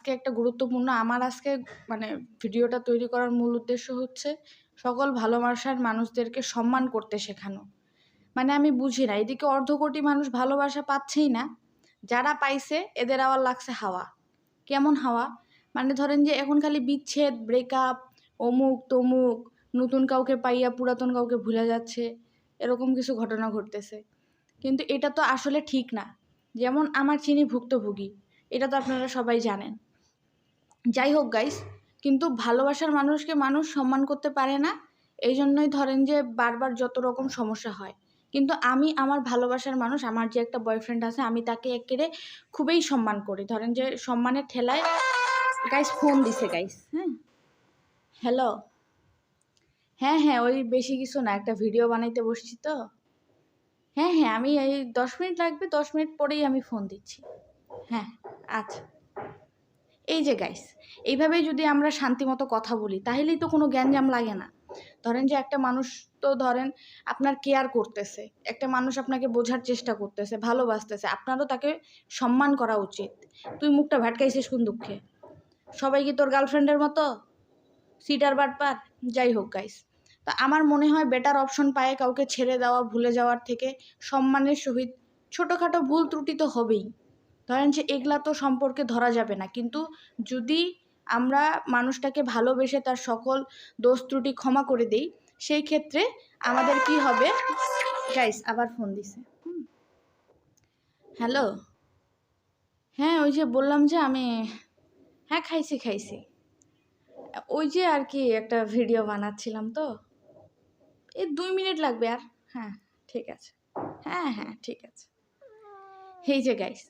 আজকে একটা গুরুত্বপূর্ণ আমার আজকে মানে ভিডিওটা তৈরি করার মূল উদ্দেশ্য হচ্ছে সকল ভালোবাসার মানুষদেরকে সম্মান করতে শেখানো। মানে আমি বুঝি না, এদিকে অর্ধকোটি মানুষ ভালোবাসা পাচ্ছেই না, যারা পাইছে এদের আবার লাগছে হাওয়া। কেমন হাওয়া? মানে ধরেন যে এখন খালি বিচ্ছেদ, ব্রেকআপ, অমুক তমুক, নতুন কাউকে পাইয়া পুরাতন কাউকে ভুলে যাচ্ছে, এরকম কিছু ঘটনা ঘটতেছে। কিন্তু এটা তো আসলে ঠিক না। যেমন আমার চিনি ভুক্তভোগী, এটা তো আপনারা সবাই জানেন। যাই হোক গাইস, কিন্তু ভালোবাসার মানুষকে মানুষ সম্মান করতে পারে না, এই জন্যই ধরেন যে বারবার যত রকম সমস্যা হয়। কিন্তু আমি আমার ভালোবাসার মানুষ, আমার যে একটা বয়ফ্রেন্ড আছে, আমি তাকে একেবারে খুবই সম্মান করি। ধরেন যে সম্মানের ঠেলায় গাইস ফোন দিছে গাইস। হ্যাঁ, হ্যালো। হ্যাঁ হ্যাঁ, ওই বেশি কিছু না, একটা ভিডিও বানাইতে বসছি তো। হ্যাঁ হ্যাঁ, আমি এই 10 মিনিট লাগবে, 10 মিনিট পরেই আমি ফোন দিচ্ছি। হ্যাঁ, আচ্ছা। এই যে গাইস, এইভাবেই যদি আমরা শান্তিমতো কথা বলি তাহলেই তো কোনো গ্যাঞ্জাম লাগে না। ধরেন যে একটা মানুষ, তো ধরেন আপনার কেয়ার করতেছে, একটা মানুষ আপনাকে বোঝার চেষ্টা করতেছে, ভালোবাসতেছে, আপনারও তাকে সম্মান করা উচিত। তুই মুখটা ভ্যাটকাইছিস কোন দুঃখে? সবাই কি তোর গার্লফ্রেন্ডের মতো সিটার বাটপার? যাই হোক গাইস, তা আমার মনে হয় বেটার অপশন পায় কাউকে ছেড়ে দেওয়া, ভুলে যাওয়ার থেকে সম্মানের সহিত, ছোটোখাটো ভুল ত্রুটি তো হবেই, ধরেন যে এগুলা তো সম্পর্কে ধরা যাবে না, কিন্তু যদি আমরা মানুষটাকে ভালোবেসে তার সকল দোষ ত্রুটি ক্ষমা করে দিই, সেই ক্ষেত্রে আমাদের কি হবে? গাইস আবার ফোন দিছে। হ্যালো। হ্যাঁ, ওই যে বললাম যে আমি, হ্যাঁ খাইছি খাইছি, ওই যে আর কি একটা ভিডিও বানাচ্ছিলাম তো, এই 2 মিনিট লাগবে আর। হ্যাঁ ঠিক আছে, হ্যাঁ হ্যাঁ ঠিক আছে। এই যে গাইস,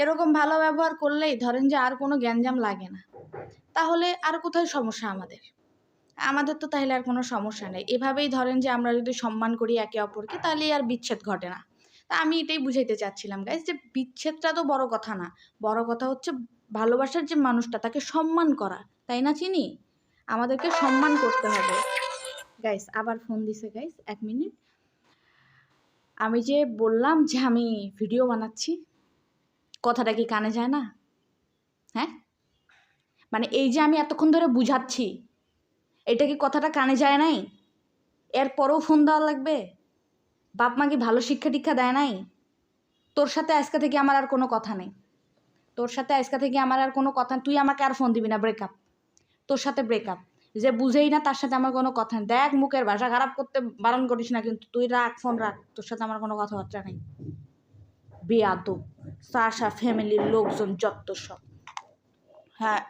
এরকম ভালো ব্যবহার করলেই ধরেন যে আর কোনো গ্যাঞ্জাম লাগে না, তাহলে আর কোথায় সমস্যা আমাদের? আমাদের তো তাহলে আর কোনো সমস্যা নেই। এভাবেই ধরেন যে আমরা যদি সম্মান করি একে অপরকে, তাহলে আর বিচ্ছেদ ঘটে না। তা আমি এটাই বুঝাইতে চাচ্ছিলাম গাইস, যে বিচ্ছেদটা তো বড় কথা না, বড় কথা হচ্ছে ভালোবাসার যে মানুষটা তাকে সম্মান করা, তাই না চিনি? আমাদেরকে সম্মান করতে হবে। গাইস আবার ফোন দিছে গাইস, 1 মিনিট। আমি যে বললাম যে আমি ভিডিও বানাচ্ছি, কথাটা কি কানে যায় না? হ্যাঁ, মানে এই যে আমি এতক্ষণ ধরে বুঝাচ্ছি, এটা কি কথাটা কানে যায় নাই? এরপরেও ফোন দেওয়া লাগবে? বাপ মা কি ভালো শিক্ষা টিক্ষা দেয় নাই? তোর সাথে আজকে থেকে আমার আর কোনো কথা নেই, তোর সাথে আজকে থেকে আমার আর কোনো কথা, তুই আমাকে আর ফোন দিবি না, ব্রেকআপ। তোর সাথে ব্রেকআপ। যে বুঝেই না তার সাথে আমার কোনো কথা নেই। দেখ মুখের ভাষা খারাপ করতে বারণ করিস না কিন্তু, তুই রাখ ফোন রাখ, তোর সাথে আমার কোনো কথাবার্তা নেই। বেয়াদব সাশা ফ্যামিলির লোকজন যত সব। হ্যাঁ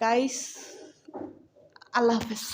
গাইস, আল্লাহ হাফেজ।